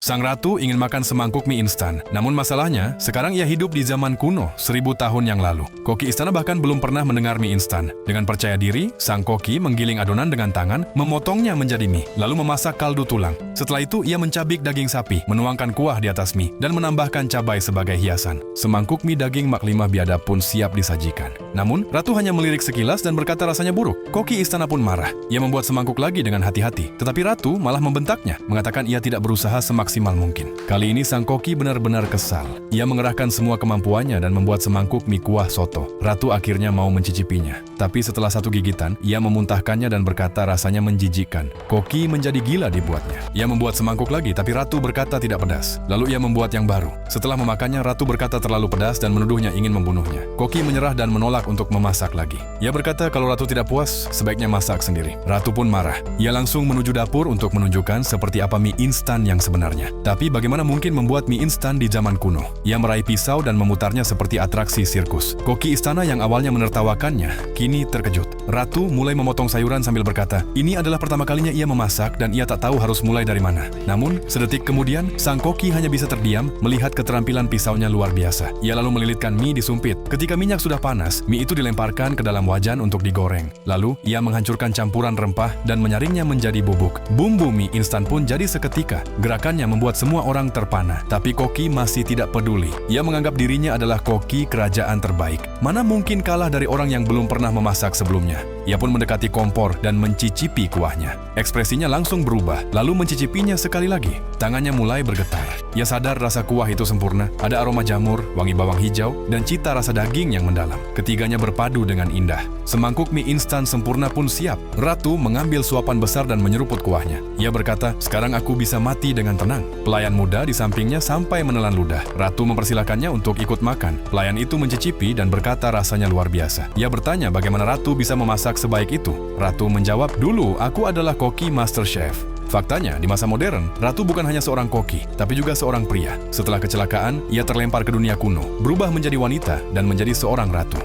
Sang ratu ingin makan semangkuk mie instan. Namun masalahnya, sekarang ia hidup di zaman kuno, 1000 tahun yang lalu. Koki istana bahkan belum pernah mendengar mie instan. Dengan percaya diri, sang koki menggiling adonan dengan tangan, memotongnya menjadi mie, lalu memasak kaldu tulang. Setelah itu, ia mencabik daging sapi, menuangkan kuah di atas mie, dan menambahkan cabai sebagai hiasan. Semangkuk mie daging Maklimah biadab pun siap disajikan. Namun, ratu hanya melirik sekilas dan berkata rasanya buruk. Koki istana pun marah. Ia membuat semangkuk lagi dengan hati-hati. Tetapi ratu malah membentaknya, mengatakan ia tidak berusaha semaksimal mungkin. Kali ini sang koki benar-benar kesal. Ia mengerahkan semua kemampuannya dan membuat semangkuk mie kuah soto. Ratu akhirnya mau mencicipinya. Tapi setelah satu gigitan, ia memuntahkannya dan berkata rasanya menjijikkan. Koki menjadi gila dibuatnya. Ia membuat semangkuk lagi, tapi ratu berkata tidak pedas. Lalu ia membuat yang baru. Setelah memakannya, ratu berkata terlalu pedas dan menuduhnya ingin membunuhnya. Koki menyerah dan menolak untuk memasak lagi. Ia berkata kalau ratu tidak puas, sebaiknya masak sendiri. Ratu pun marah. Ia langsung menuju dapur untuk menunjukkan seperti apa mie instan yang sebenarnya. Tapi bagaimana mungkin membuat mie instan di zaman kuno? Ia meraih pisau dan memutarnya seperti atraksi sirkus. Koki istana yang awalnya menertawakannya, kini terkejut. Ratu mulai memotong sayuran sambil berkata, ini adalah pertama kalinya ia memasak dan ia tak tahu harus mulai dari mana. Namun, sedetik kemudian, sang koki hanya bisa terdiam melihat keterampilan pisaunya luar biasa. Ia lalu melilitkan mie di sumpit. Ketika minyak sudah panas, mie itu dilemparkan ke dalam wajan untuk digoreng. Lalu, ia menghancurkan campuran rempah dan menyaringnya menjadi bubuk. Bumbu mie instan pun jadi seketika. Gerakannya membuat semua orang terpana. Tapi koki masih tidak peduli. Ia menganggap dirinya adalah koki kerajaan terbaik. Mana mungkin kalah dari orang yang belum pernah memasak sebelumnya. Ia pun mendekati kompor dan mencicipi kuahnya. Ekspresinya langsung berubah, lalu mencicipinya sekali lagi. Tangannya mulai bergetar. Ia sadar rasa kuah itu sempurna, ada aroma jamur, wangi bawang hijau, dan cita rasa daging yang mendalam. Ketiganya berpadu dengan indah. Semangkuk mie instan sempurna pun siap. Ratu mengambil suapan besar dan menyeruput kuahnya. Ia berkata, sekarang aku bisa mati dengan tenang. Pelayan muda di sampingnya sampai menelan ludah. Ratu mempersilakannya untuk ikut makan. Pelayan itu mencicipi dan berkata rasanya luar biasa. Ia bertanya bagaimana Ratu bisa memasak sebaik itu. Ratu menjawab, dulu aku adalah koki master chef. Faktanya, di masa modern, Ratu bukan hanya seorang koki, tapi juga seorang pria. Setelah kecelakaan, ia terlempar ke dunia kuno, berubah menjadi wanita dan menjadi seorang ratu.